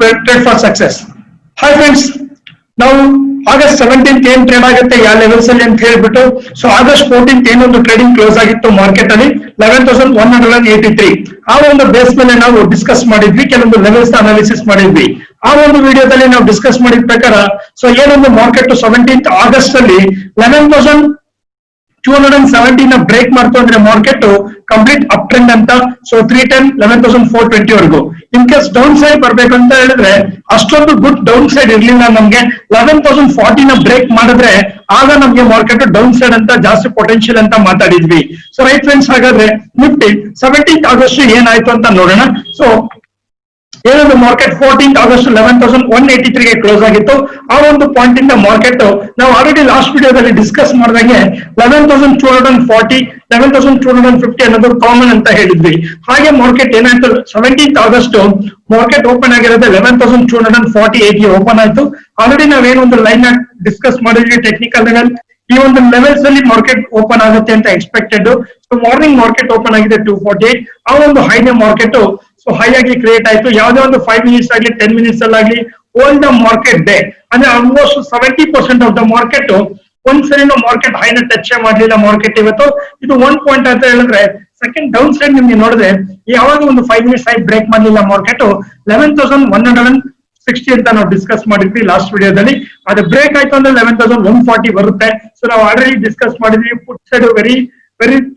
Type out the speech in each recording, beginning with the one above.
trade for success. Hi friends, now August 17th ಏನ್ trade ಆಗುತ್ತೆ ಯಾವ ಲೆವೆಲ್ಸ್ ಅಲ್ಲಿ ಅಂತ ಹೇಳ್ಬಿಟ್ಟು ಸೊ August 14th ಏನೊಂದು ಟ್ರೇಡಿಂಗ್ ಕ್ಲೋಸ್ ಆಗಿತ್ತು ಮಾರ್ಕೆಟ್ ಅಲ್ಲಿ 11,183 ಆ ಒಂದು ಬೇಸ್ ಮೇಲೆ ನಾವು ಡಿಸ್ಕಸ್ ಮಾಡಿದ್ವಿ, ಕೆಲವೊಂದು ಲೆವೆಲ್ಸ್ ಅನಾಲಿಸಿಸ್ ಮಾಡಿದ್ವಿ. ಆ ಒಂದು ವಿಡಿಯೋದಲ್ಲಿ ನಾವು ಡಿಸ್ಕಸ್ ಮಾಡಿದ ಪ್ರಕಾರ ಸೊ ಏನೊಂದು ಮಾರ್ಕೆಟ್ 17th August ಅಲ್ಲಿ 11,270 ನ ಬ್ರೇಕ್ ಮಾಡ್ತು ಅಂದ್ರೆ ಮಾರ್ಕೆಟ್ ಕಂಪ್ಲೀಟ್ ಅಪ್ ಟ್ರೆಂಡ್ ಅಂತ. ಸೊ 310 11,420 ವರೆಗೂ ಇನ್ ಕೇಸ್ ಡೌನ್ ಸೈಡ್ ಬರ್ಬೇಕು ಅಂತ ಹೇಳಿದ್ರೆ ಅಷ್ಟೊಂದು ಗುಡ್ ಡೌನ್ ಸೈಡ್ ಇರ್ಲಿಲ್ಲ ನಮ್ಗೆ. 11,040 ನ ಬ್ರೇಕ್ ಮಾಡಿದ್ರೆ ಆಗ ನಮ್ಗೆ ಮಾರ್ಕೆಟ್ ಡೌನ್ ಸೈಡ್ ಅಂತ ಜಾಸ್ತಿ ಪೊಟೆನ್ಶಿಯಲ್ ಅಂತ ಮಾತಾಡಿದ್ವಿ. ಸೊ ರೈಟ್ ಫ್ರೆಂಡ್ಸ್, ಹಾಗಾದ್ರೆ ನಿಫ್ಟಿ 17th August ಏನಾಯ್ತು ಅಂತ ನೋಡೋಣ. ಸೊ ಏನೊಂದು ಮಾರ್ಕೆಟ್ 14th August 11,183 ಗೆ ಕ್ಲೋಸ್ ಆಗಿತ್ತು. ಆ ಒಂದು ಪಾಯಿಂಟ್ ಇಂದ ಮಾರ್ಕೆಟ್ ನಾವು ಆಲ್ರೆಡಿ ಲಾಸ್ಟ್ ವಿಡಿಯೋದಲ್ಲಿ ಡಿಸ್ಕಸ್ ಮಾಡಿದಂಗೆ 11,240 11,250 ಅನ್ನೋದು ಕಾಮನ್ ಅಂತ ಹೇಳಿದ್ವಿ. ಹಾಗೆ ಮಾರ್ಕೆಟ್ ಏನಾಯ್ತು 17th August ಮಾರ್ಕೆಟ್ ಓಪನ್ ಆಗಿರೋದು 11,248 ಗೆ ಓಪನ್ ಆಯ್ತು. ಆಲ್ರೆಡಿ ನಾವೇನೊಂದು ಲೈನ್ ಡಿಸ್ಕಸ್ ಮಾಡಿದ್ವಿ ಟೆಕ್ನಿಕಲ್ ಲೆವೆಲ್. ಈ ಒಂದು ಲೆವೆಲ್ಸ್ ಅಲ್ಲಿ ಮಾರ್ಕೆಟ್ ಓಪನ್ ಆಗುತ್ತೆ ಅಂತ expected. So morning market open ಆಗಿದೆ 248. ಆ ಒಂದು ಹೈನೇ ಮಾರ್ಕೆಟ್ ಸೊ ಹೈ ಆಗಿ ಕ್ರಿಯೇಟ್ ಆಯ್ತು. ಯಾವುದೇ ಒಂದು 5 ಮಿನಿಟ್ಸ್ ಆಗಲಿ 10 ಮಿನಿಟ್ಸ್ ಅಲ್ಲಾಗ್ಲಿ ಓಲ್ ದ ಮಾರ್ಕೆಟ್ ಡೇ ಅಂದ್ರೆ ಆಲ್ಮೋಸ್ಟ್ 70% ಆಫ್ ದ ಮಾರ್ಕೆಟ್ ಒಂದ್ಸರಿನೂ ಮಾರ್ಕೆಟ್ ಹೈನ ಟಚ್ ಮಾಡಲಿಲ್ಲ. ಮಾರ್ಕೆಟ್ ಇವತ್ತು ಇದು 1 ಪಾಯಿಂಟ್ ಅಂತ ಹೇಳಿದ್ರೆ ಸೆಕೆಂಡ್ ಡೌನ್ ಸೈಡ್ ನಿಮ್ಗೆ ನೋಡಿದ್ರೆ ಯಾವಾಗ ಒಂದು 5 ಮಿನಿಟ್ಸ್ ಹೈ ಬ್ರೇಕ್ ಮಾಡಲಿಲ್ಲ ಮಾರ್ಕೆಟ್ 11,160 ಅಂತ ನಾವು ಡಿಸ್ಕಸ್ ಮಾಡಿದ್ವಿ ಲಾಸ್ಟ್ ವಿಡಿಯೋದಲ್ಲಿ. ಅದು ಬ್ರೇಕ್ ಆಯ್ತು ಅಂದ್ರೆ 11,140 ಬರುತ್ತೆ. ಸೊ ನಾವು ಆಲ್ರೆಡಿ ಡಿಸ್ಕಸ್ ಮಾಡಿದ್ವಿ ಪುಟ್ ಸೈಡ್ ವೆರಿ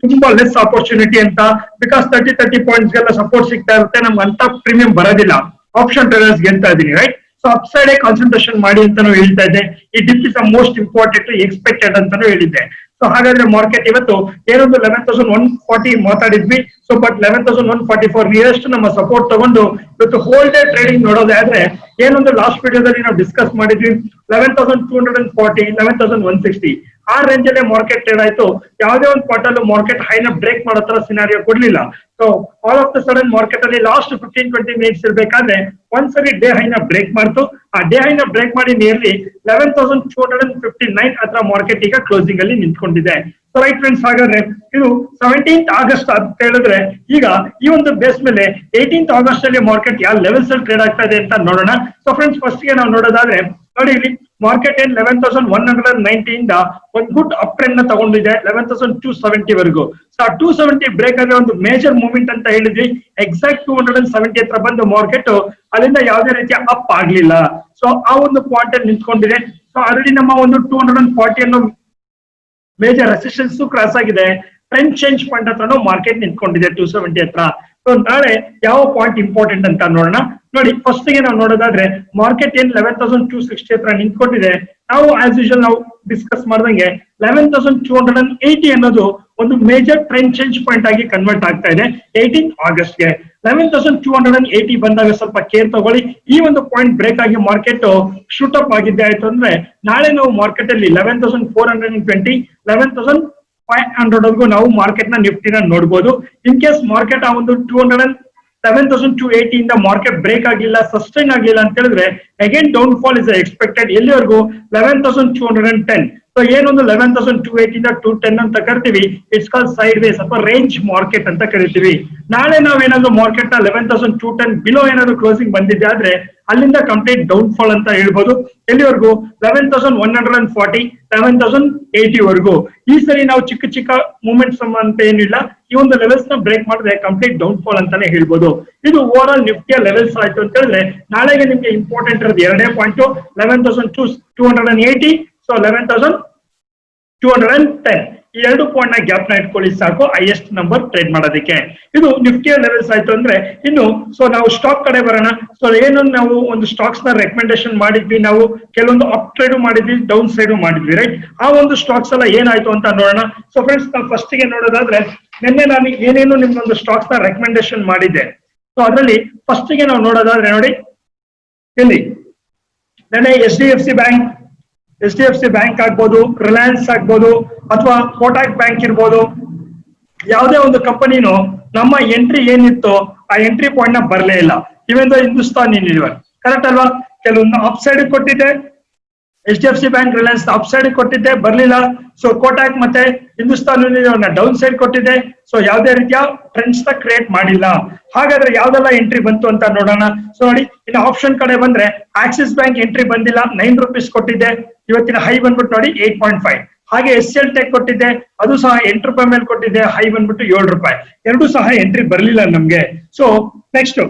ತುಂಬಾ ಲೆಸ್ ಆಪರ್ಚುನಿಟಿ ಅಂತ. ಬಿಕಾಸ್ 30 ಪಾಯಿಂಟ್ಸ್ ಗೆಲ್ಲ ಸಪೋರ್ಟ್ ಸಿಗ್ತಾ ಇರುತ್ತೆ, ನಮ್ಗೆ ಅಂತ ಪ್ರೀಮಿಯಂ ಬರೋದಿಲ್ಲ ಆಪ್ಷನ್ ಟ್ರೇಡರ್ಸ್ ಗೆಲ್ತಾ ಇದೀನಿ right. So upside concentration ಮಾಡಿ ಅಂತಾನು ಹೇಳ್ತಾ ಇದ್ದೆ. ಈ dip is most important expected ಅಂತಾನು ಹೇಳಿದ್ದೆ. ಸೊ ಹಾಗಾದ್ರೆ ಮಾರ್ಕೆಟ್ ಇವತ್ತು ಏನೊಂದು 11,140 ಮಾತಾಡಿದ್ವಿ. ಸೊ ಬಟ್ 11,144 ನಿಯರೆಸ್ಟ್ ನಮ್ಮ ಸಪೋರ್ಟ್ ತಗೊಂಡು ಇವತ್ತು ಹೋಲ್ ಡೇ ಟ್ರೇಡಿಂಗ್ ನೋಡೋದಾದ್ರೆ ಏನೊಂದು ಲಾಸ್ಟ್ ವಿಡಿಯೋದಲ್ಲಿ ನಾವು ಡಿಸ್ಕಸ್ ಮಾಡಿದ್ವಿ 11,240 11,160 ಆ ರೇಂಜ್ ಅಲ್ಲೇ ಮಾರ್ಕೆಟ್ ಟ್ರೇಡ್ ಆಯ್ತು. ಯಾವುದೇ ಒಂದು ಪಾರ್ಟ್ ಅಲ್ಲೂ ಮಾರ್ಕೆಟ್ ಹೈನ ಬ್ರೇಕ್ ಮಾಡೋ ತರ ಸಿನಾರಿಯೋ ಕೊಡ್ಲಿಲ್ಲ. So all of the sudden market ಅಲ್ಲಿ ಲಾಸ್ಟ್ 15-20 ಮಿನಿಟ್ಸ್ ಇರ್ಬೇಕಾದ್ರೆ ಒಂದ್ಸರಿ ಡೇ ಹೈನ ಬ್ರೇಕ್ ಮಾಡ್ತು. ಆ ಡೇ ಹೈನ ಬ್ರೇಕ್ ಮಾಡಿ ನಿಯರ್ಲಿ 11,259 ಹತ್ರ ಮಾರ್ಕೆಟ್ ಈಗ ಕ್ಲೋಸಿಂಗ್ ಅಲ್ಲಿ ನಿಂತ್ಕೊಂಡಿದೆ. ಸೊ ರೈಟ್ ಫ್ರೆಂಡ್ಸ್, ಹಾಗಾದ್ರೆ ಇದು 17th August ಅಂತ ಹೇಳಿದ್ರೆ ಈಗ ಈ ಒಂದು ಬೇಸ್ ಮೇಲೆ 18th August ಅಲ್ಲಿ ಮಾರ್ಕೆಟ್ ಯಾವ ಲೆವೆಲ್ಸ್ ಅಲ್ಲಿ ಟ್ರೇಡ್ ಆಗ್ತಾ ಇದೆ ಅಂತ ನೋಡೋಣ. ಸೊ ಫ್ರೆಂಡ್ಸ್, ಫಸ್ಟ್ ಗೆ ನಾವು ನೋಡೋದಾದ್ರೆ ನೋಡಿ ಇಲ್ಲಿ ಮಾರ್ಕೆಟ್ ಏನ್ 11,190 ಇಂದ ಒಂದು ಗುಡ್ ಅಪ್ ಟ್ರೆಂಡ್ ನ ತಗೊಂಡಿದೆ 11,270 ವರೆಗೂ. ಸೊ ಆ 270 ಬ್ರೇಕ್ ಆದ್ರೆ ಒಂದು ಮೇಜರ್ ಮೂವ್ಮೆಂಟ್ ಅಂತ ಹೇಳಿದ್ವಿ. ಎಕ್ಸಾಕ್ಟ್ 270 ಹತ್ರ ಬಂದು ಮಾರ್ಕೆಟ್ ಅಲ್ಲಿಂದ ಯಾವುದೇ ರೀತಿಯ ಅಪ್ ಆಗ್ಲಿಲ್ಲ. ಸೊ ಆ ಒಂದು ಪಾಯಿಂಟ್ ಅಲ್ಲಿ ನಿಂತ್ಕೊಂಡಿದೆ. ಸೊ ಆಲ್ರೆಡಿ ನಮ್ಮ ಒಂದು 240 ಅನ್ನೋ ಮೇಜರ್ ರೆಸಿಸ್ಟೆನ್ಸ್ ಕ್ರಾಸ್ ಆಗಿದೆ. ಟ್ರೆಂಡ್ ಚೇಂಜ್ ಪಾಯಿಂಟ್ ಹತ್ರನೂ ಮಾರ್ಕೆಟ್ ನಿಂತ್ಕೊಂಡಿದೆ 270 ಹತ್ರ. ಸೊ ನಾಳೆ ಯಾವ ಪಾಯಿಂಟ್ ಇಂಪಾರ್ಟೆಂಟ್ ಅಂತ ನೋಡೋಣ. ನೋಡಿ ಫಸ್ಟ್ ಗೆ ನಾವು ನೋಡೋದಾದ್ರೆ ಮಾರ್ಕೆಟ್ ಏನ್ 11,260 ಹತ್ರ ನಿಂತ್ಕೊಂಡಿದೆ. ನಾವು ಆಸ್ ಯೂಶುವಲ್ ನಾವು ಡಿಸ್ಕಸ್ ಮಾಡ್ದಂಗೆ 11,280 ಅನ್ನೋದು ಒಂದು ಮೇಜರ್ ಟ್ರೆಂಡ್ ಚೇಂಜ್ ಪಾಯಿಂಟ್ ಆಗಿ ಕನ್ವರ್ಟ್ ಆಗ್ತಾ ಇದೆ 18th August ಗೆ. 11,280 ಬಂದಾಗ ಸ್ವಲ್ಪ ಕೇರ್ ತಗೊಳ್ಳಿ. ಈ ಒಂದು ಪಾಯಿಂಟ್ ಬ್ರೇಕ್ ಆಗಿ ಮಾರ್ಕೆಟ್ ಶೂಟ್ ಅಪ್ ಆಗಿದ್ದೆ ಆಯ್ತು ಅಂದ್ರೆ ನಾಳೆ ನಾವು ಮಾರ್ಕೆಟ್ ಅಲ್ಲಿ 11,420 11,500 ನಾವು ಮಾರ್ಕೆಟ್ ನ ನಿಫ್ಟಿನ ನೋಡಬಹುದು. ಇನ್ ಕೇಸ್ ಮಾರ್ಕೆಟ್ ಆ ಒಂದು 11,280 ಇಂದ ಮಾರ್ಕೆಟ್ ಬ್ರೇಕ್ ಆಗಿಲ್ಲ, ಸಸ್ಟೈನ್ ಆಗಿಲ್ಲ ಅಂತ ಹೇಳಿದ್ರೆ again down fall is expected. ಎಲ್ಲಿವರೆಗೂ 11,210. ಸೊ ಏನೊಂದು 11,280 ಇಂದ 210 ಅಂತ ಕರಿತೀವಿ. ಇಟ್ಸ್ ಕಾಲ್ ಸೈಡ್ ವೇಸ್ ಅಥವಾ ರೇಂಜ್ ಮಾರ್ಕೆಟ್ ಅಂತ ಕರಿತೀವಿ. ನಾಳೆ ನಾವೇನಾದ್ರು ಮಾರ್ಕೆಟ್ ನ 11,210 ಬಿಲೋ ಏನಾದ್ರು ಕ್ಲೋಸಿಂಗ್ ಬಂದಿದೆ ಆದ್ರೆ ಅಲ್ಲಿಂದ ಕಂಪ್ಲೀಟ್ ಡೌನ್ ಫಾಲ್ ಅಂತ ಹೇಳ್ಬೋದು. ಎಲ್ಲಿವರೆಗೂ 11,140 11,080 ವರೆಗೂ. ಈ ಸರಿ ನಾವು ಚಿಕ್ಕ ಚಿಕ್ಕ ಮೂವ್ಮೆಂಟ್ಸ್ ಅಂತ ಏನಿಲ್ಲ, ಈ ಒಂದು ಲೆವೆಲ್ಸ್ ನ ಬ್ರೇಕ್ ಮಾಡಿದ್ರೆ ಕಂಪ್ಲೀಟ್ ಡೌನ್ ಫಾಲ್ ಅಂತಾನೆ ಹೇಳ್ಬೋದು. ಇದು ಓವರ್ ಆಲ್ ನಿಫ್ಟಿಯ ಲೆವೆಲ್ಸ್ ಆಯ್ತು ಅಂತ ಹೇಳಿದ್ರೆ ನಾಳೆಗೆ ನಿಮ್ಗೆ ಇಂಪಾರ್ಟೆಂಟ್ ಇರೋದು ಎರಡೇ ಪಾಯಿಂಟ್ 11,280 ಸೊ 11,210 ಈ 2 ಪಾಯಿಂಟ್ ನ ಗ್ಯಾಪ್ ನ ಇಟ್ಕೊಳ್ಳಿ ಸಾಕು ಹೈಯೆಸ್ಟ್ ನಂಬರ್ ಟ್ರೇಡ್ ಮಾಡೋದಕ್ಕೆ. ಇದು ನಿಫ್ಟಿಯ ಲೆವೆಲ್ಸ್ ಆಯ್ತು ಅಂದ್ರೆ ಇನ್ನು ಸೊ ನಾವು ಸ್ಟಾಕ್ ಕಡೆ ಬರೋಣ. ಸೊ ಏನು ನಾವು ಒಂದು ಸ್ಟಾಕ್ಸ್ ನ ರೆಕಮೆಂಡೇಶನ್ ಮಾಡಿದ್ವಿ, ನಾವು ಕೆಲವೊಂದು ಅಪ್ ಟ್ರೇಡ್ ಮಾಡಿದ್ವಿ, ಡೌನ್ ಸೈಡ್ ಮಾಡಿದ್ವಿ ರೈಟ್. ಆ ಒಂದು ಸ್ಟಾಕ್ಸ್ ಎಲ್ಲ ಏನಾಯ್ತು ಅಂತ ನೋಡೋಣ. ಸೊ ಫ್ರೆಂಡ್ಸ್, ನಾವು ಫಸ್ಟ್ ಗೆ ನೋಡೋದಾದ್ರೆ ನಿನ್ನೆ ನಾನು ಏನೇನು ನಿಮ್ಗೊಂದು ಸ್ಟಾಕ್ಸ್ ನ ರೆಕಮೆಂಡೇಶನ್ ಮಾಡಿದ್ದೆ. ಸೊ ಅದರಲ್ಲಿ ಫಸ್ಟ್ ಗೆ ನಾವು ನೋಡೋದಾದ್ರೆ ನೋಡಿ ಇಲ್ಲಿ ನೆನ್ನೆ HDFC ಬ್ಯಾಂಕ್ ಆಗ್ಬೋದು, ರಿಲಯನ್ಸ್ ಆಗ್ಬೋದು ಅಥವಾ ಕೋಟಕ್ ಬ್ಯಾಂಕ್ ಇರ್ಬೋದು, ಯಾವುದೇ ಒಂದು ಕಂಪನಿನೂ ನಮ್ಮ ಎಂಟ್ರಿ ಏನಿತ್ತು ಆ ಎಂಟ್ರಿ ಪಾಯಿಂಟ್ ನ ಬರಲೇ ಇಲ್ಲ. ಇವೆಂದು ಹಿಂದೂಸ್ತಾನ್ ಯೂನಿಲಿವರ್ ಕರೆಕ್ಟ್ ಅಲ್ವಾ? ಕೆಲವೊಂದು ಅಪ್ ಸೈಡ್ ಕೊಟ್ಟಿದೆ, HDFC bank Reliance up side ಕೊಟ್ಟಿದ್ದೆ ಬರ್ಲಿಲ್ಲ. ಸೊ ಕೋಟಕ್ ಮತ್ತೆ ಹಿಂದೂಸ್ತಾನ್ ಡೌನ್ ಸೈಡ್ ಕೊಟ್ಟಿದೆ. ಸೊ ಯಾವುದೇ ರೀತಿಯ ಟ್ರೆಂಡ್ಸ್ ನ ಕ್ರಿಯೇಟ್ ಮಾಡಿಲ್ಲ. ಹಾಗಾದ್ರೆ ಯಾವ್ದೆಲ್ಲ ಎಂಟ್ರಿ ಬಂತು ಅಂತ ನೋಡೋಣ. ಸೊ ನೋಡಿ, ಇನ್ನು ಆಪ್ಷನ್ ಕಡೆ ಬಂದ್ರೆ ಆಕ್ಸಿಸ್ ಬ್ಯಾಂಕ್ ಎಂಟ್ರಿ ಬಂದಿಲ್ಲ, 9 ರೂಪೀಸ್ ಕೊಟ್ಟಿದೆ. ಇವತ್ತಿನ ಹೈ ಬಂದ್ಬಿಟ್ಟು ನೋಡಿ 8.5. ಹಾಗೆ SL ಟೆಕ್ ಕೊಟ್ಟಿದ್ದೆ, ಅದು ಸಹ 8 ರೂಪಾಯಿ ಮೇಲೆ ಕೊಟ್ಟಿದೆ, ಹೈ ಬಂದ್ಬಿಟ್ಟು 7 ರೂಪಾಯಿ. ಎರಡೂ ಸಹ ಎಂಟ್ರಿ ಬರ್ಲಿಲ್ಲ ನಮ್ಗೆ. ಸೊ ನೆಕ್ಸ್ಟ್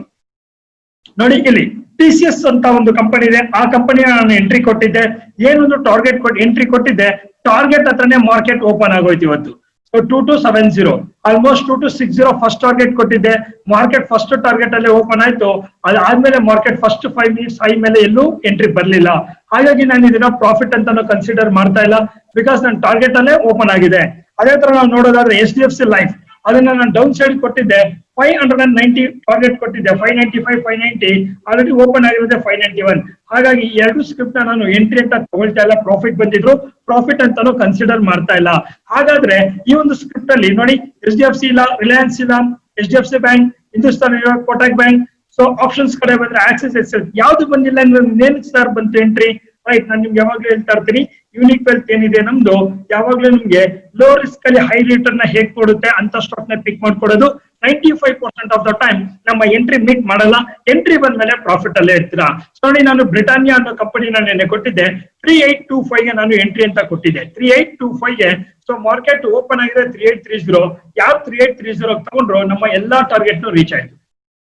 ನೋಡಿ, ಇಲ್ಲಿ TCS ಅಂತ ಒಂದು ಕಂಪನಿ ಇದೆ, ಆ ಕಂಪನಿಯ ನಾನು ಎಂಟ್ರಿ ಕೊಟ್ಟಿದ್ದೆ. ಏನೊಂದು ಟಾರ್ಗೆಟ್ ಎಂಟ್ರಿ ಕೊಟ್ಟಿದ್ದೆ, ಟಾರ್ಗೆಟ್ ಹತ್ರನೇ ಮಾರ್ಕೆಟ್ ಓಪನ್ ಆಗೋಯ್ತು ಇವತ್ತು. ಸೊ 2270, ಆಲ್ಮೋಸ್ಟ್ 2260 ಫಸ್ಟ್ ಟಾರ್ಗೆಟ್ ಕೊಟ್ಟಿದ್ದೆ. ಮಾರ್ಕೆಟ್ ಫಸ್ಟ್ ಟಾರ್ಗೆಟ್ ಅಲ್ಲಿ ಓಪನ್ ಆಯ್ತು. ಅದಾದ್ಮೇಲೆ ಮಾರ್ಕೆಟ್ ಫಸ್ಟ್ 5 ಮಿನಿಟ್ಸ್ ಹೈ ಮೇಲೆ ಎಲ್ಲೂ ಎಂಟ್ರಿ ಬರ್ಲಿಲ್ಲ. ಹಾಗಾಗಿ ನಾನು ಇದನ್ನ ಪ್ರಾಫಿಟ್ ಅಂತಾನು ಕನ್ಸಿಡರ್ ಮಾಡ್ತಾ ಇಲ್ಲ, ಬಿಕಾಸ್ ನನ್ನ ಟಾರ್ಗೆಟ್ ಅಲ್ಲೇ ಓಪನ್ ಆಗಿದೆ. ಅದೇ ತರ ನಾವು ನೋಡೋದಾದ್ರೆ HDFC ಲೈಫ್, ಅದನ್ನ ನಾನು ಡೌನ್ ಸೈಡ್ ಕೊಟ್ಟಿದ್ದೆ, 590 ಟಾರ್ಗೆಟ್ ಕೊಟ್ಟಿದ್ದೆ, 595, 590 ಆಲ್ರೆಡಿ ಓಪನ್ ಆಗಿರುತ್ತೆ 591. ಹಾಗಾಗಿ ಎರಡು ಸ್ಕ್ರಿಪ್ಟ್ ನಾನು ಎಂಟ್ರಿ ಅಂತ ತಗೊಳ್ತಾ ಇಲ್ಲ, ಪ್ರಾಫಿಟ್ ಬಂದಿದ್ರು ಪ್ರಾಫಿಟ್ ಅಂತಾನು ಕನ್ಸಿಡರ್ ಮಾಡ್ತಾ ಇಲ್ಲ. ಹಾಗಾದ್ರೆ ಈ ಒಂದು ಸ್ಕ್ರಿಪ್ಟ್ ಅಲ್ಲಿ ನೋಡಿ, HDFC ಇಲ್ಲ, ರಿಲಯನ್ಸ್ ಇಲ್ಲ, HDFC ಬ್ಯಾಂಕ್, ಹಿಂದೂಸ್ತಾನ್ ಇಲ್ಲ, ಕೋಟಕ್ ಬ್ಯಾಂಕ್. ಸೊ ಆಪ್ಷನ್ಸ್ ಕಡೆ ಬಂದ್ರೆ ಆಕ್ಸಿಸ್ ಎಕ್ಸೆಲ್ ಯಾವ್ದು ಬಂದಿಲ್ಲ ಅಂದ್ರೆ ಏನ್ ಸರ್ ಬಂತು ಎಂಟ್ರಿ? ರೈಟ್, ನಾನು ನಿಮ್ಗೆ ಯಾವಾಗ್ಲೂ ಹೇಳ್ತಾ ಇರ್ತೀನಿ, ಯೂನಿಕ್ ವೆಲ್ತ್ ಏನಿದೆ ನಮ್ದು, ಯಾವಾಗ್ಲೂ ನಿಮ್ಗೆ ಲೋ ರಿಸ್ಕ್ ಅಲ್ಲಿ ಹೈ ರಿಟರ್ನ್ ಹೇಗ್ ಕೊಡುತ್ತೆ ಅಂತ ಸ್ಟಾಕ್ ನ ಪಿಕ್ ಮಾಡ್ಕೊಡೋದು. 95% ಆಫ್ ದ ಟೈಮ್ ನಮ್ಮ ಎಂಟ್ರಿ ಮೀಟ್ ಮಾಡಲ್ಲ. ಎಂಟ್ರಿ ಬಂದ್ಮೇಲೆ ಪ್ರಾಫಿಟ್ ಅಲ್ಲೇ ಇರ್ತೀರಾ. ಸೊ ನೋಡಿ, ನಾನು ಬ್ರಿಟಾನಿಯಾ ಅನ್ನೋ ಕಂಪನಿ ನಾನು ನೆನ್ನೆ ಕೊಟ್ಟಿದ್ದೆ, 3825 ಗೆ ನಾನು ಎಂಟ್ರಿ ಅಂತ ಕೊಟ್ಟಿದ್ದೆ, 3825 ಗೆ. ಸೊ ಮಾರ್ಕೆಟ್ ಓಪನ್ ಆಗಿದೆ 3830. ಯಾವ 3830 ತಗೊಂಡ್ರು ನಮ್ಮ ಎಲ್ಲಾ ಟಾರ್ಗೆಟ್ ರೀಚ್ ಆಯ್ತು.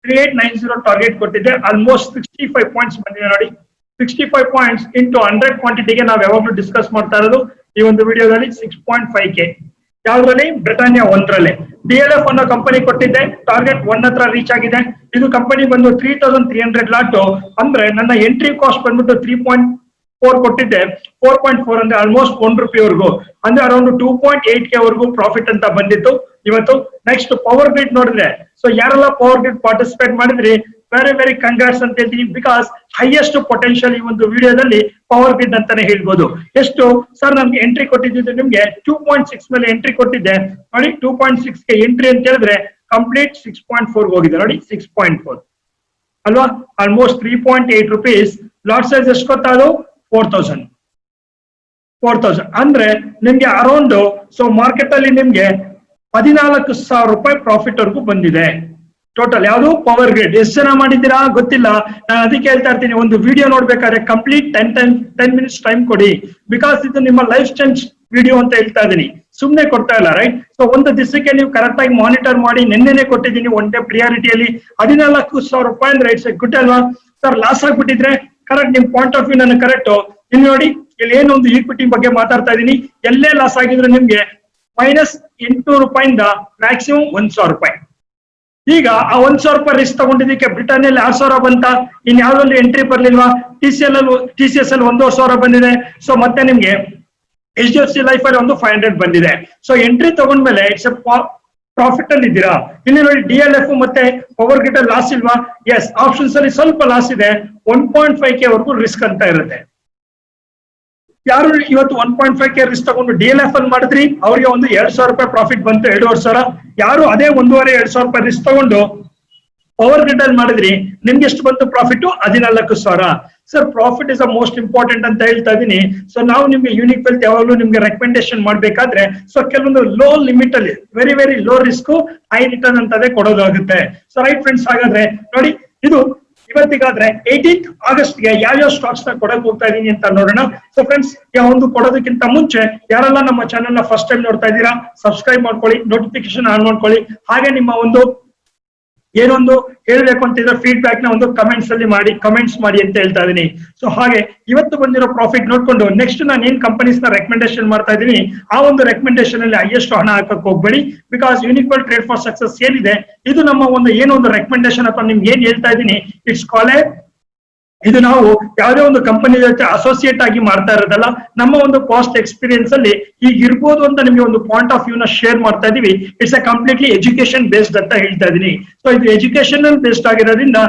3890 ಟಾರ್ಗೆಟ್ ಕೊಟ್ಟಿದ್ದೆ, ಆಲ್ಮೋಸ್ಟ್ 65 ಪಾಯಿಂಟ್ಸ್ ಬಂದಿದೆ ನೋಡಿ. 65 ಪಾಯಿಂಟ್ಸ್ ಇಂಟು 100 ಕ್ವಾಂಟಿಟಿಗೆ ನಾವು ಯಾವಾಗಲೂ ಡಿಸ್ಕಸ್ ಮಾಡ್ತಾ ಇರೋದು ಈ ಒಂದು ವಿಡಿಯೋದಲ್ಲಿ 6.5K. ಯಾವ್ದ್ರಲ್ಲಿ? ಬ್ರಿಟಾನಿಯಾ 1ರಲ್ಲಿ. DLF ಅನ್ನೋ ಕಂಪನಿ ಕೊಟ್ಟಿದ್ದೆ, ಟಾರ್ಗೆಟ್ 1 ಹತ್ರ ರೀಚ್ ಆಗಿದೆ. ಇದು ಕಂಪನಿ ಬಂದು 3300 ಲಾಟ್, ಅಂದ್ರೆ ನನ್ನ ಎಂಟ್ರಿ ಕಾಸ್ಟ್ ಬಂದ್ಬಿಟ್ಟು 3.4 ಕೊಟ್ಟಿದ್ದೆ. 4.4 ಅಂದ್ರೆ ಆಲ್ಮೋಸ್ಟ್ 1 ರೂಪಾಯಿವರೆಗೂ, ಅಂದ್ರೆ ಅರೌಂಡ್ 2.8K ವರೆಗೂ ಪ್ರಾಫಿಟ್ ಅಂತ ಬಂದಿತ್ತು ಇವತ್ತು. ನೆಕ್ಸ್ಟ್ ಪವರ್ ಗ್ರಿಡ್ ನೋಡಿದ್ರೆ, ಸೊ ಯಾರೆಲ್ಲ ಪವರ್ ಗ್ರಿಡ್ ಪಾರ್ಟಿಸಿಪೇಟ್ ಮಾಡಿದ್ರಿ, ವೆರಿ ವೆರಿ ಕಂಗ್ರಾಟ್ಸ್ ಅಂತ ಹೇಳ್ತೀನಿ, ಬಿಕಾಸ್ ಹೈಯೆಸ್ಟ್ ಪೊಟೆನ್ಶಿಯಲ್ ಈ ಒಂದು ವಿಡಿಯೋದಲ್ಲಿ ಪವರ್ ಗ್ರಿಡ್ ಅಂತಾನೆ ಹೇಳ್ಬೋದು. ಎಷ್ಟು ಸರ್ ನಮ್ಗೆ ಎಂಟ್ರಿ ಕೊಟ್ಟಿದ್ದು? ನಿಮ್ಗೆ 2.6 ಮೇಲೆ ಎಂಟ್ರಿ ಕೊಟ್ಟಿದ್ದೆ ನೋಡಿ. 2.6 ಗೆ ಎಂಟ್ರಿ ಅಂತ ಹೇಳಿದ್ರೆ ಕಂಪ್ಲೀಟ್ 6.4 ಹೋಗಿದೆ ನೋಡಿ, 6.4 ಅಲ್ವಾ? Almost 3.8 rupees. ಲಾಟ್ ಸೈಜ್ ಎಷ್ಟು ಗೊತ್ತಾದ್ರು? 4000 ಅಂದ್ರೆ ನಿಮ್ಗೆ ಅರೌಂಡ್, ಸೊ ಮಾರ್ಕೆಟ್ ಅಲ್ಲಿ ನಿಮ್ಗೆ 14,000 ರೂಪಾಯಿ ಪ್ರಾಫಿಟ್ ವರ್ಗೂ ಬಂದಿದೆ ಟೋಟಲ್. ಯಾವುದು? Power grid. ಎಷ್ಟು ಜನ ಮಾಡಿದ್ದೀರಾ ಗೊತ್ತಿಲ್ಲ, ನಾನು ಅದಕ್ಕೆ ಹೇಳ್ತಾ ಇರ್ತೀನಿ, ಒಂದು ವಿಡಿಯೋ ನೋಡ್ಬೇಕಾದ್ರೆ ಕಂಪ್ಲೀಟ್ 10 ಮಿನಿಟ್ಸ್ ಟೈಮ್ ಕೊಡಿ, ಬಿಕಾಸ್ ಇದು ನಿಮ್ಮ ಲೈಫ್ ಚೇಂಜ್ ವಿಡಿಯೋ ಅಂತ ಹೇಳ್ತಾ ಇದೀನಿ, ಸುಮ್ನೆ ಕೊಡ್ತಾ ಇಲ್ಲ. ರೈಟ್, ಸೊ ಒಂದು ದಿವಸಕ್ಕೆ ನೀವು ಕರೆಕ್ಟ್ ಆಗಿ ಮಾನಿಟರ್ ಮಾಡಿ, ನೆನ್ನೆನೆ ಕೊಟ್ಟಿದ್ದೀನಿ ಒನ್ ಡೇ ಪ್ರಿಯಾರಿಟಿಯಲ್ಲಿ 14,000 ರೂಪಾಯಿ ಅಂದ್ರೆ ಇಟ್ಸ್ ಎ ಗುಡ್ ಅಲ್ವಾ? ಸರ್ ಲಾಸ್ ಆಗ್ಬಿಟ್ಟಿದ್ರೆ ಕರೆಕ್ಟ್, ನಿಮ್ ಪಾಯಿಂಟ್ ಆಫ್ ವ್ಯೂ ನನಗೆ ಕರೆಕ್ಟ್. ಇಲ್ಲಿ ನೋಡಿ, ಇಲ್ಲಿ ಏನೊಂದು ಈಕ್ವಿಟಿ ಬಗ್ಗೆ ಮಾತಾಡ್ತಾ ಇದೀನಿ, ಎಲ್ಲೇ ಲಾಸ್ ಆಗಿದ್ರು ನಿಮ್ಗೆ -800 ರೂಪಾಯಿಂದ ಮ್ಯಾಕ್ಸಿಮಮ್ 1,000 ರೂಪಾಯಿ. ಈಗ ಆ 1,000 ರೂಪಾಯಿ ರಿಸ್ಕ್ ತಗೊಂಡಿದ್ದಕ್ಕೆ ಬ್ರಿಟಾನಿಯಲ್ಲಿ 6,000 ಬಂತ, ಇನ್ ಯಾವ್ದ್ರಲ್ಲಿ ಎಂಟ್ರಿ ಬರ್ಲಿಲ್ವಾ? TCS ಅಲ್ಲಿ 1,500 ಬಂದಿದೆ. ಸೊ ಮತ್ತೆ ನಿಮ್ಗೆ HDFC ಲೈಫ್ ಅಲ್ಲಿ ಒಂದು 500 ಬಂದಿದೆ. ಸೊ ಎಂಟ್ರಿ ತಗೊಂಡ್ಮೇಲೆ ಇಟ್ಸ್ ಪ್ರಾಫಿಟ್ ಅಲ್ಲಿ ಇದ್ದೀರಾ. ಇಲ್ಲಿ ನೋಡಿ, DLF ಮತ್ತೆ ಪವರ್ ಗ್ರಿಡ್ ಅಲ್ಲಿ ಲಾಸ್ ಇಲ್ವಾ? ಎಸ್, ಆಪ್ಷನ್ಸ್ ಅಲ್ಲಿ ಸ್ವಲ್ಪ ಲಾಸ್ ಇದೆ. 1.5K ವರೆಗೂ ರಿಸ್ಕ್ ಅಂತ ಇರುತ್ತೆ. ಯಾರು ಇವತ್ತು 1.5K ರಿಸ್ಕ್ ತಗೊಂಡು DLF ಅಲ್ಲಿ ಮಾಡಿದ್ರಿ, ಅವ್ರಿಗೆ ಒಂದು 2,000 ರೂಪಾಯಿ ಪ್ರಾಫಿಟ್ ಬಂತು, 2,500. ಯಾರು ಅದೇ 1,500-2,000 ರೂಪಾಯಿ ರಿಸ್ಕ್ ತಗೊಂಡು ಪವರ್ ಗ್ರಿಡ್ ಅಲ್ಲಿ ಮಾಡಿದ್ರಿ, ನಿಮ್ಗೆ ಎಷ್ಟು ಬಂತು profit? 14,000. Sir profit is a most important ಅಂತ ಹೇಳ್ತಾ ಇದೀನಿ. ಸೊ ನಾವು ನಿಮ್ಗೆ ಯೂನಿಕ್ ವೆಲ್ತ್ ಯಾವಾಗಲೂ ನಿಮ್ಗೆ ರೆಕಮೆಂಡೇಶನ್ ಮಾಡ್ಬೇಕಾದ್ರೆ, ಸೊ ಕೆಲವೊಂದು ಲೋ ಲಿಮಿಟ್ ಅಲ್ಲಿ very very low risk high return ಅಂತದೇ ಕೊಡೋದಾಗುತ್ತೆ. ಸೊ ರೈಟ್ ಫ್ರೆಂಡ್ಸ್, ಹಾಗಾದ್ರೆ ನೋಡಿ, ಇದು ಇವತ್ತಿಗಾದ್ರೆ 18th ಆಗಸ್ಟ್ಗೆ ಯಾವ್ಯಾವ ಸ್ಟಾಕ್ಸ್ ನ ಕೊಡಕ್ ಹೋಗ್ತಾ ಇದೀನಿ ಅಂತ ನೋಡೋಣ. ಸೊ ಫ್ರೆಂಡ್ಸ್, ಒಂದು ಕೊಡೋದಕ್ಕಿಂತ ಮುಂಚೆ ಯಾರೆಲ್ಲ ನಮ್ಮ ಚಾನೆಲ್ ನ ಫಸ್ಟ್ ಟೈಮ್ ನೋಡ್ತಾ ಇದ್ದೀರಾ, ಸಬ್ಸ್ಕ್ರೈಬ್ ಮಾಡ್ಕೊಳ್ಳಿ, ನೋಟಿಫಿಕೇಶನ್ ಆನ್ ಮಾಡ್ಕೊಳ್ಳಿ. ಹಾಗೆ ನಿಮ್ಮ ಒಂದು ಏನೊಂದು ಹೇಳ್ಬೇಕು ಅಂತಿದ್ರೆ ಫೀಡ್ಬ್ಯಾಕ್ ನ ಒಂದು ಕಮೆಂಟ್ಸ್ ಮಾಡಿ ಅಂತ ಹೇಳ್ತಾ ಇದೀನಿ. ಸೊ ಹಾಗೆ ಇವತ್ತು ಬಂದಿರೋ ಪ್ರಾಫಿಟ್ ನೋಡ್ಕೊಂಡು ನೆಕ್ಸ್ಟ್ ನಾನು ಏನ್ ಕಂಪನೀಸ್ ನ ರೆಕಮೆಂಡೇಶನ್ ಮಾಡ್ತಾ ಇದೀನಿ, ಆ ಒಂದು ರೆಕಮೆಂಡೇಶನ್ ಅಲ್ಲಿ ಹೈಯೆಸ್ಟ್ ಹಣ ಹಾಕಕ್ ಹೋಗ್ಬೇಡಿ. Because unique wealth trade for success ಏನಿದೆ, ಇದು ನಮ್ಮ ಒಂದು ಏನೊಂದು ರೆಕಮೆಂಡೇಶನ್ ಅಥವಾ ನಿಮ್ಗೆ ಏನ್ ಹೇಳ್ತಾ ಇದೀನಿ, ಇಟ್ಸ್ ಕಾಲೇಜ್. ಇದು ನಾವು ಯಾವುದೇ ಒಂದು ಕಂಪನಿ ಜೊತೆ ಅಸೋಸಿಯೇಟ್ ಆಗಿ ಮಾಡ್ತಾ ಇರೋದಲ್ಲ, ನಮ್ಮ ಒಂದು ಪಾಸ್ಟ್ ಎಕ್ಸ್ಪೀರಿಯನ್ಸ್ ಅಲ್ಲಿ ಈಗ ಇರ್ಬೋದು ಅಂತ ನಿಮ್ಗೆ ಒಂದು ಪಾಯಿಂಟ್ ಆಫ್ ವ್ಯೂ ನ ಶೇರ್ ಮಾಡ್ತಾ ಇದೀವಿ. It's A completely education based ಅಂತ ಹೇಳ್ತಾ ಇದೀನಿ. ಸೊ ಇದು ಎಜುಕೇಶನಲ್ ಬೇಸ್ಡ್ ಆಗಿರೋದ್ರಿಂದ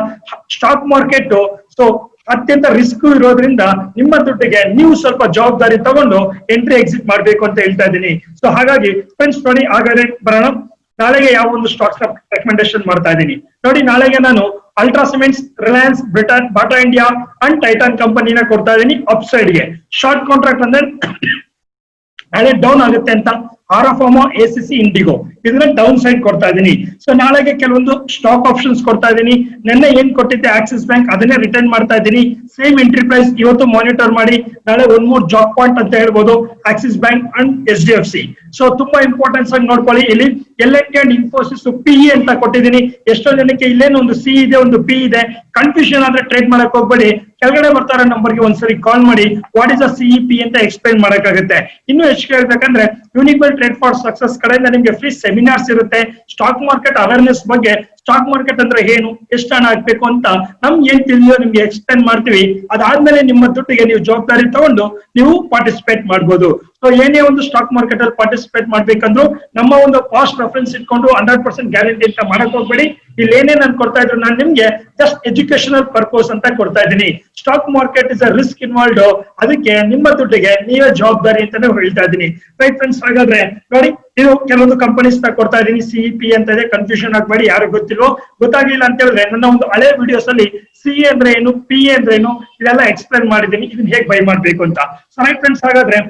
ಸ್ಟಾಕ್ ಮಾರ್ಕೆಟ್ ಸೊ ಅತ್ಯಂತ ರಿಸ್ಕ್ ಇರೋದ್ರಿಂದ ನಿಮ್ಮ ದುಡ್ಡಿಗೆ ನೀವು ಸ್ವಲ್ಪ ಜವಾಬ್ದಾರಿ ತಗೊಂಡು ಎಂಟ್ರಿ ಎಕ್ಸಿಟ್ ಮಾಡ್ಬೇಕು ಅಂತ ಹೇಳ್ತಾ ಇದ್ದೀನಿ. ಸೊ ಹಾಗಾಗಿ ಫ್ರೆಂಡ್ಸ್ ನೋಡಿ, ಹಾಗಾದ್ರೆ ಬರೋಣ ನಾಳೆಗೆ ಯಾವ ಒಂದು ಸ್ಟಾಕ್ಸ್ ನ ರೆಕಮೆಂಡೇಶನ್ ಮಾಡ್ತಾ ಇದ್ದೀನಿ. ನೋಡಿ, ನಾಳೆಗೆ ನಾನು ultra cements, Reliance, Britain, Bata India and Titan ಕಂಪನಿನ ಕೊಡ್ತಾ ಇದೀನಿ ಅಪ್ ಸೈಡ್ ಗೆ. ಶಾರ್ಟ್ ಕಾಂಟ್ರಾಕ್ಟ್ ಅಂದ್ರೆ ನಾಳೆ ಡೌನ್ ಆಗುತ್ತೆ ಅಂತ ಆರಾಫಾಮೋ, ಎಸಿಸಿ, ಇಂಡಿಗೋ ಇದನ್ನ ಡೌನ್ ಸೈಡ್ ಕೊಡ್ತಾ ಇದೀನಿ. ಸೊ ನಾಳೆಗೆ ಕೆಲವೊಂದು ಸ್ಟಾಕ್ ಆಪ್ಷನ್ಸ್ ಕೊಡ್ತಾ ಇದೀನಿ. ನಿನ್ನೆ ಏನ್ ಕೊಟ್ಟಿದ್ದೆ ಆಕ್ಸಿಸ್ ಬ್ಯಾಂಕ್ ಅದನ್ನೇ ರಿಟರ್ನ್ ಮಾಡ್ತಾ ಇದೀನಿ. ಸೇಮ್ ಎಂಟ್ರಿ ಪ್ರೈಸ್ ಇವತ್ತು ಮಾನಿಟರ್ ಮಾಡಿ ನಾಳೆ ಒಂದ್ ಮೂರ್ ಜಾಬ್ ಪಾಯಿಂಟ್ ಅಂತ ಹೇಳ್ಬೋದು Axis bank and HDFC. So ತುಂಬಾ ಇಂಪಾರ್ಟೆನ್ಸ್ ಆಗಿ ನೋಡ್ಕೊಳ್ಳಿ. ಇಲ್ಲಿ L&T ಅಂಡ್ ಇನ್ಫೋಸಿಸ್ PE ಅಂತ ಕೊಟ್ಟಿದ್ದೀನಿ. ಎಷ್ಟೋ ಜನಕ್ಕೆ ಇಲ್ಲೇನು ಒಂದು C ಇದೆ, ಒಂದು P ಇದೆ, ಕನ್ಫ್ಯೂಷನ್ ಆದ್ರೆ ಟ್ರೇಡ್ ಮಾಡಕ್ ಹೋಗ್ಬೇಡಿ. ಕೆಳಗಡೆ ಬರ್ತಾರ ನಂಬರ್ಗೆ ಒಂದ್ಸರಿ ಕಾಲ್ ಮಾಡಿ ವಾಟ್ ಇಸ್ ಅ CEP ಅಂತ ಎಕ್ಸ್ಪ್ಲೈನ್ ಮಾಡಕ್ಕಾಗುತ್ತೆ. ಇನ್ನು ಹೆಚ್ಚು ಹೇಳ್ಬೇಕಂದ್ರೆ ಯೂನಿಕ್ವೆಲ್ ಟ್ರೇಡ್ ಫಾರ್ ಸಕ್ಸಸ್ ಕಡೆಯಿಂದ ನಿಮ್ಗೆ ಫ್ರೀ ಸೆಮಿನಾರ್ಸ್ ಇರುತ್ತೆ. ಸ್ಟಾಕ್ ಮಾರ್ಕೆಟ್ ಅವೇರ್ನೆಸ್ ಬಗ್ಗೆ, ಸ್ಟಾಕ್ ಮಾರ್ಕೆಟ್ ಅಂದ್ರೆ ಏನು, ಎಷ್ಟು ಹಣ ಹಾಕ್ಬೇಕು ಅಂತ ನಮ್ಗೆ ಏನ್ ತಿಳಿಯೋ ನಿಮ್ಗೆ ಎಕ್ಸ್ಪ್ಲೈನ್ ಮಾಡ್ತೀವಿ. ಅದಾದ್ಮೇಲೆ ನಿಮ್ಮ ದುಡ್ಡಿಗೆ ನೀವು ಜವಾಬ್ದಾರಿ ತಗೊಂಡು ನೀವು ಪಾರ್ಟಿಸಿಪೇಟ್ ಮಾಡ್ಬೋದು. ಸೊ ಏನೇ ಒಂದು ಸ್ಟಾಕ್ ಮಾರ್ಕೆಟ್ ಅಲ್ಲಿ ಪಾರ್ಟಿಸಿಪೇಟ್ ಮಾಡ್ಬೇಕಂದ್ರು ನಮ್ಮ ಒಂದು ಕಾಸ್ಟ್ ರೆಫರೆನ್ಸ್ ಇಟ್ಕೊಂಡು 100% ಗ್ಯಾರಂಟಿ ಅಂತ ಮಾಡಕ್ ಹೋಗ್ಬೇಡಿ. ಇಲ್ಲಿ ಏನೇ ನಾನು ಕೊಡ್ತಾ ಇದ್ರು ನಾನು ನಿಮ್ಗೆ ಜಸ್ಟ್ ಎಜುಕೇಶನಲ್ ಪರ್ಪಸ್ ಅಂತ ಕೊಡ್ತಾ ಇದ್ದೀನಿ. Stock market is a risk involved, ಅದಕ್ಕೆ ನಿಮ್ಮ ದುಡ್ಡಿಗೆ ನೀವೇ ಜವಾಬ್ದಾರಿ ಅಂತಾನೆ ಹೇಳ್ತಾ ಇದ್ದೀನಿ. ರೈಟ್ ಫ್ರೆಂಡ್ಸ್, ಹಾಗಾದ್ರೆ ನೋಡಿ ಇದು ಕೆಲವೊಂದು ಕಂಪನೀಸ್ ನ ಕೊಡ್ತಾ ಇದ್ದೀನಿ. CEP ಅಂತ ಇದೆ, ಕನ್ಫ್ಯೂಷನ್ ಆಗ್ಬೇಡಿ. ಯಾರು ಗೊತ್ತಾಗ್ಲಿಲ್ಲ ಅಂತ ಹೇಳಿದ್ರೆ ನನ್ನ ಒಂದು ಹಳೆ ವಿಡಿಯೋಸ್ ಅಲ್ಲಿ CA ಅಂದ್ರೆ ಏನು, PA ಅಂದ್ರೆ ಏನು ಇದೆಲ್ಲ ಎಕ್ಸ್ಪ್ಲೈನ್ ಮಾಡಿದ್ದೀನಿ, ಇದನ್ನ ಹೇಗೆ ಬೈ ಮಾಡ್ಬೇಕು ಅಂತ. ಸೊ ರೈಟ್ ಫ್ರೆಂಡ್ಸ್, ಹಾಗಾದ್ರೆ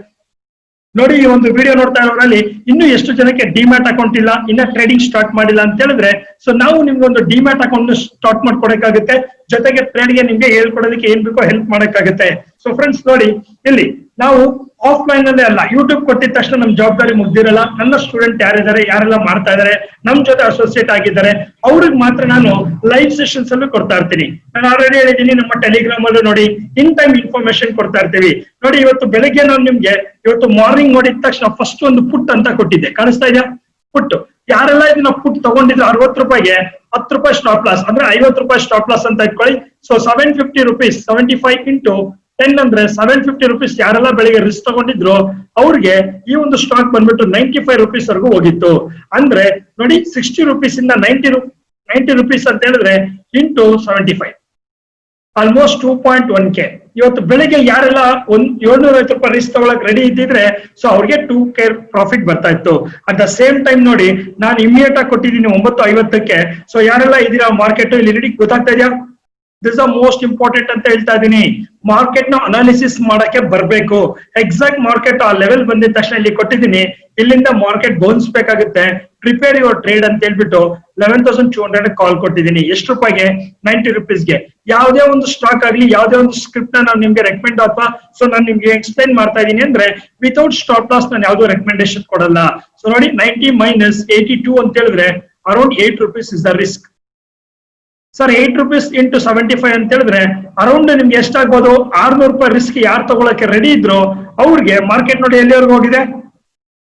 ನೋಡಿ ಈ ಒಂದು ವಿಡಿಯೋ ನೋಡ್ತಾ ಇರೋರಲ್ಲಿ ಇನ್ನು ಎಷ್ಟು ಜನಕ್ಕೆ ಡಿಮ್ಯಾಟ್ ಅಕೌಂಟ್ ಇಲ್ಲ, ಇನ್ನ ಟ್ರೇಡಿಂಗ್ ಸ್ಟಾರ್ಟ್ ಮಾಡಿಲ್ಲ ಅಂತ ಹೇಳಿದ್ರೆ, ಸೊ ನಾವು ನಿಮ್ಗೆ ಒಂದು ಡಿಮ್ಯಾಟ್ ಅಕೌಂಟ್ ಸ್ಟಾರ್ಟ್ ಮಾಡ್ಕೊಡಕ್ಕಾಗುತ್ತೆ. ಜೊತೆಗೆ ಟ್ರೇಡ್ಗೆ ನಿಮ್ಗೆ ಹೇಳ್ಕೊಡೋದಕ್ಕೆ ಏನ್ ಬೇಕೋ ಹೆಲ್ಪ್ ಮಾಡಕ್ಕಾಗುತ್ತೆ. ಸೊ ಫ್ರೆಂಡ್ಸ್ ನೋಡಿ, ಇಲ್ಲಿ ನಾವು ಆಫ್ಲೈನ್ ಅಲ್ಲೇ ಅಲ್ಲ, ಯೂಟ್ಯೂಬ್ ಕೊಟ್ಟಿದ ತಕ್ಷಣ ನಮ್ ಜವಾಬ್ದಾರಿ ಮುಗ್ದಿರಲ್ಲ. ನನ್ನ ಸ್ಟೂಡೆಂಟ್ ಯಾರಿದ್ದಾರೆ, ಯಾರೆಲ್ಲ ಮಾಡ್ತಾ ಇದಾರೆ, ನಮ್ ಜೊತೆ ಅಸೋಸಿಯೇಟ್ ಆಗಿದ್ದಾರೆ, ಅವ್ರಿಗೆ ಮಾತ್ರ ನಾನು ಲೈವ್ ಸೆಷನ್ಸ್ ಅಲ್ಲೂ ಕೊಡ್ತಾ ಇರ್ತೀನಿ. ನಾನು ಆಲ್ರೆಡಿ ಹೇಳಿದ್ದೀನಿ, ನಮ್ಮ ಟೆಲಿಗ್ರಾಮ್ ಅಲ್ಲೂ ನೋಡಿ ಇನ್ ಟೈಮ್ ಇನ್ಫಾರ್ಮೇಶನ್ ಕೊಡ್ತಾ ಇರ್ತೀವಿ. ನೋಡಿ ಇವತ್ತು ಬೆಳಗ್ಗೆ ನಾನು ನಿಮ್ಗೆ ಇವತ್ತು ಮಾರ್ನಿಂಗ್ ನೋಡಿದ ತಕ್ಷಣ ಫಸ್ಟ್ ಒಂದು ಪುಟ್ ಅಂತ ಕೊಟ್ಟಿದ್ದೆ, ಕಾಣಿಸ್ತಾ ಇದೆಯಾ ಪುಟ್? ಯಾರೆಲ್ಲ ಇದನ್ನ ಪುಟ್ ತಗೊಂಡಿದ್ರು 60 ರೂಪಾಯಿಗೆ 10 ರೂಪಾಯಿ ಸ್ಟಾಪ್ ಲಾಸ್ ಅಂದ್ರೆ 50 ರೂಪಾಯಿ ಸ್ಟಾಪ್ ಲಾಸ್ ಅಂತ ಇಟ್ಕೊಳ್ಳಿ. ಸೊ 750 rupees, 75 into 10 ಅಂದ್ರೆ 750 rupees ಯಾರೆಲ್ಲ ಬೆಳಿಗ್ಗೆ ರಿಸ್ಕ್ ತಗೊಂಡಿದ್ರು ಅವ್ರಿಗೆ ಈ ಒಂದು ಸ್ಟಾಕ್ ಬಂದ್ಬಿಟ್ಟು 95 rupees ವರೆಗೂ ಹೋಗಿತ್ತು. ಅಂದ್ರೆ ನೋಡಿ 60 rupees ಇಂದ 90 rupees ಅಂತ ಹೇಳಿದ್ರೆ ಇಂಟು 75 ಆಲ್ಮೋಸ್ಟ್ 2.1K. ಇವತ್ತು ಬೆಳಿಗ್ಗೆ ಯಾರೆಲ್ಲ 750 ರೂಪಾಯಿ ರಿಸ್ಕ್ ತಗೊಳಕ್ ರೆಡಿ ಇದ್ದಿದ್ರೆ ಸೊ ಅವ್ರಿಗೆ 2K ಪ್ರಾಫಿಟ್ ಬರ್ತಾ ಇತ್ತು. ಅಟ್ ದ ಸೇಮ್ ಟೈಮ್ ನೋಡಿ ನಾನು ಇಮಿಡಿಯೇಟ್ ಆಗಿ ಕೊಟ್ಟಿದ್ದೀನಿ 9:50ಕ್ಕೆ. ಸೊ ಯಾರೆಲ್ಲ ಇದೀರಾ ಮಾರ್ಕೆಟ್ ಇಲ್ಲಿ ರೆಡಿ, ಗೊತ್ತಾಗ್ತಾ ಇದೆಯಾ? ದಿಸ್ ಆರ್ ಮೋಸ್ಟ್ ಇಂಪಾರ್ಟೆಂಟ್ ಅಂತ ಹೇಳ್ತಾ ಇದೀನಿ. ಮಾರ್ಕೆಟ್ ನ ಅನಾಲಿಸಿಸ್ ಮಾಡಕ್ಕೆ ಬರ್ಬೇಕು. ಎಕ್ಸಾಕ್ಟ್ ಮಾರ್ಕೆಟ್ ಆ ಲೆವೆಲ್ ಬಂದಿದ ತಕ್ಷಣ ಇಲ್ಲಿ ಕೊಟ್ಟಿದ್ದೀನಿ, ಇಲ್ಲಿಂದ ಮಾರ್ಕೆಟ್ ಬೌನ್ಸ್ ಬೇಕಾಗುತ್ತೆ, ಪ್ರಿಪೇರ್ ಯುವರ್ ಟ್ರೇಡ್ ಅಂತ ಹೇಳ್ಬಿಟ್ಟು 11,200 ಕಾಲ್ ಕೊಟ್ಟಿದ್ದೀನಿ. ಎಷ್ಟು ರೂಪಾಯಿಗೆ? 90 rupeesಗೆ. ಯಾವುದೇ ಒಂದು ಸ್ಟಾಕ್ ಆಗ್ಲಿ, ಯಾವುದೇ ಒಂದು ಸ್ಕ್ರಿಪ್ಟ್ ನಾನು ನಿಮ್ಗೆ ರೆಕಮೆಂಡ್ ಅಥವಾ ಸೊ ನಾನು ನಿಮ್ಗೆ ಎಕ್ಸ್ಪ್ಲೈನ್ ಮಾಡ್ತಾ ಇದೀನಿ ಅಂದ್ರೆ ವಿತೌಟ್ ಸ್ಟಾಪ್ ಲಾಸ್ ನಾನು ಯಾವ್ದು ರೆಕಮೆಂಡೇಶನ್ ಕೊಡಲ್ಲ. ಸೊ ನೋಡಿ 90 minus 82 ಅಂತ ಹೇಳಿದ್ರೆ around 8 rupees is the risk. Sir 8 rupees into 75 ಅಂತ ಹೇಳಿದ್ರೆ ಅರೌಂಡ್ ನಿಮ್ಗೆ ಎಷ್ಟಾಗ್ಬೋದು? 600 ರೂಪಾಯಿ ರಿಸ್ಕ್ ಯಾರು ತಗೊಳಕ್ಕೆ ರೆಡಿ ಇದ್ರು ಅವ್ರಿಗೆ ಮಾರ್ಕೆಟ್ ನೋಡಿ ಎಲ್ಲಿವರೆಗೂ ಹೋಗಿದೆ?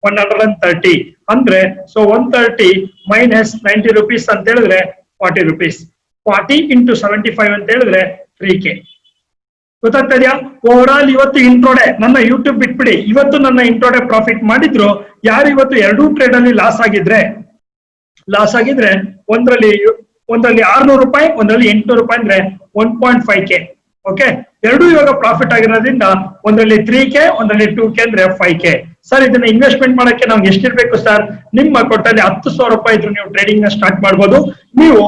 130. ಅಂದ್ರೆ ಸೊ 130 minus 90 rupees ಅಂತ ಹೇಳಿದ್ರೆ 40 rupees. 40 into 75 ಅಂತ ಹೇಳಿದ್ರೆ 3K. ಗೊತ್ತಾಗ್ತಾ ಇದೆಯಾ? ಓವರ್ ಆಲ್ ಇವತ್ತು ಇಂಟ್ರೋಡೆ, ನನ್ನ ಯೂಟ್ಯೂಬ್ ಬಿಟ್ಬಿಡಿ, ಇವತ್ತು ನನ್ನ ಇಂಟ್ರೋಡೆ ಪ್ರಾಫಿಟ್ ಮಾಡಿದ್ರು ಯಾರು ಇವತ್ತು ಎರಡೂ ಟ್ರೇಡ್ ಅಲ್ಲಿ ಲಾಸ್ ಆಗಿದ್ರೆ ಒಂದ್ರಲ್ಲಿ 600 ರೂಪಾಯಿ, ಒಂದ್ರಲ್ಲಿ 800 ರೂಪಾಯಿ ಅಂದ್ರೆ 1.5K. ಓಕೆ, ಎರಡು ಇವಾಗ ಪ್ರಾಫಿಟ್ ಆಗಿರೋದ್ರಿಂದ ಒಂದ್ರಲ್ಲಿ 3K, ಒಂದ್ರಲ್ಲಿ 2K ಅಂದ್ರೆ 5K. ಸರ್ ಇದನ್ನ ಇನ್ವೆಸ್ಟ್ಮೆಂಟ್ ಮಾಡಕ್ಕೆ ನಾವು ಎಷ್ಟಿರ್ಬೇಕು ಸರ್? ನಿಮ್ಮ ಅಕೌಂಟಲ್ಲಿ 10,000 ರೂಪಾಯಿ ಇದ್ರು ನೀವು ಟ್ರೇಡಿಂಗ್ ನ ಸ್ಟಾರ್ಟ್ ಮಾಡ್ಬೋದು. ನೀವು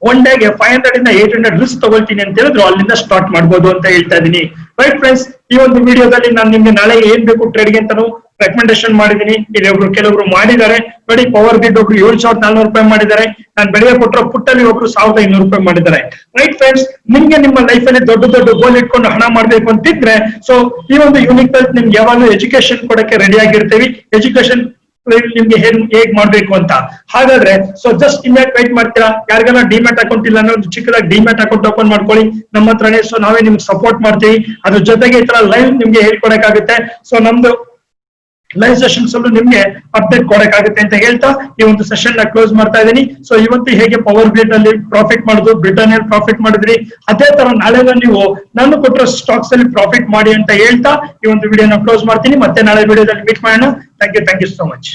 ಒನ್ ಡೇಗೆ 500 ಇಂದ 800 ರಿಸ್ಕ್ ತಗೊಳ್ತೀನಿ ಅಂತ ಹೇಳಿದ್ರು ಅಲ್ಲಿಂದ ಸ್ಟಾರ್ಟ್ ಮಾಡ್ಬೋದು ಅಂತ ಹೇಳ್ತಾ ಇದೀನಿ. ರೈಟ್ ಫ್ರೆಂಡ್ಸ್, ಈ ಒಂದು ವಿಡಿಯೋದಲ್ಲಿ ನಾನು ನಿಮ್ಗೆ ನಾಳೆ ಏನ್ ಬೇಕು ಟ್ರೇಡ್ಗೆ ಅಂತಾನು ರೆಕಮೆಂಡೇಶನ್ ಮಾಡಿದೀನಿ. ಇಲ್ಲಿ ಕೆಲವೊಬ್ರು ಮಾಡಿದ್ದಾರೆ ನೋಡಿ, ಪವರ್ ಬಿಡ್ ಒಬ್ರು 7,400 ರೂಪಾಯಿ ಮಾಡಿದ್ದಾರೆ. ನಾನು ಬೆಳಿಗ್ಗೆ ಕೊಟ್ಟರು ಪುಟ್ಟಲ್ಲಿ ಒಬ್ರು 1,500 ರೂಪಾಯಿ ಮಾಡಿದ್ದಾರೆ. ರೈಟ್ ಫ್ರೆಂಡ್ಸ್, ನಿಮ್ಗೆ ನಿಮ್ಮ ಲೈಫ್ ಅಲ್ಲಿ ದೊಡ್ಡ ದೊಡ್ಡ ಗೋಲ್ ಇಟ್ಕೊಂಡು ಹಣ ಮಾಡ್ಬೇಕು ಅಂತಿದ್ರೆ ಸೊ ಈ ಒಂದು ಯೂನಿಕ್ ವೆಲ್ತ್ ನಿಮ್ಗೆ ಯಾವಾಗಲೂ ಎಜುಕೇಶನ್ ಕೊಡಕ್ಕೆ ರೆಡಿ ಆಗಿರ್ತೀವಿ. ಎಜುಕೇಶನ್ ನಿಮ್ಗೆ ಹೇಗ್ ಮಾಡ್ಬೇಕು ಅಂತ. ಹಾಗಾದ್ರೆ ಸೊ ಜಸ್ಟ್ ಇನ್ಯಾಕ್ ವೈಟ್ ಮಾಡ್ತೀರಾ? ಯಾರಿಗೆಲ್ಲ ಡಿಮ್ಯಾಟ್ ಅಕೌಂಟ್ ಇಲ್ಲ ಅಂದ್ರೆ ಒಂದು ಚಿಕ್ಕದಾಗಿ ಡಿಮ್ಯಾಟ್ ಅಕೌಂಟ್ ಓಪನ್ ಮಾಡ್ಕೊಳ್ಳಿ ನಮ್ಮ ಹತ್ರನೇ. ಸೊ ನಾವೇ ನಿಮ್ಗೆ ಸಪೋರ್ಟ್ ಮಾಡ್ತೀವಿ. ಅದ್ರ ಜೊತೆಗೆ ಈ ತರ ಲೈವ್ ನಿಮ್ಗೆ ಹೇಳ್ಕೊಡಕ್ಕಾಗುತ್ತೆ. ಸೊ ನಮ್ದು ಲೈವ್ ಸೆಷನ್ಸ್ ಅಲ್ಲೂ ನಿಮ್ಗೆ ಅಪ್ಡೇಟ್ ಕೊಡಕ್ಕಾಗುತ್ತೆ ಅಂತ ಹೇಳ್ತಾ ಈ ಒಂದು ಸೆಷನ್ ನ ಕ್ಲೋಸ್ ಮಾಡ್ತಾ ಇದ್ದೀನಿ. ಸೊ ಇವತ್ತು ಹೇಗೆ ಪವರ್ ಗ್ರಿಡ್ ಅಲ್ಲಿ ಪ್ರಾಫಿಟ್ ಮಾಡುದು, ಬ್ರಿಟಾನಿಯಲ್ ಪ್ರಾಫಿಟ್ ಮಾಡಿದ್ರಿ, ಅದೇ ತರ ನಾಳೆಲ್ಲ ನೀವು ನಾನು ಕೊಟ್ಟಿರೋ ಸ್ಟಾಕ್ಸ್ ಅಲ್ಲಿ ಪ್ರಾಫಿಟ್ ಮಾಡಿ ಅಂತ ಹೇಳ್ತಾ ಈ ಒಂದು ವಿಡಿಯೋನ ಕ್ಲೋಸ್ ಮಾಡ್ತೀನಿ. ಮತ್ತೆ ನಾಳೆ ವಿಡಿಯೋದಲ್ಲಿ ಮೀಟ್ ಮಾಡೋಣ. Thank you so much.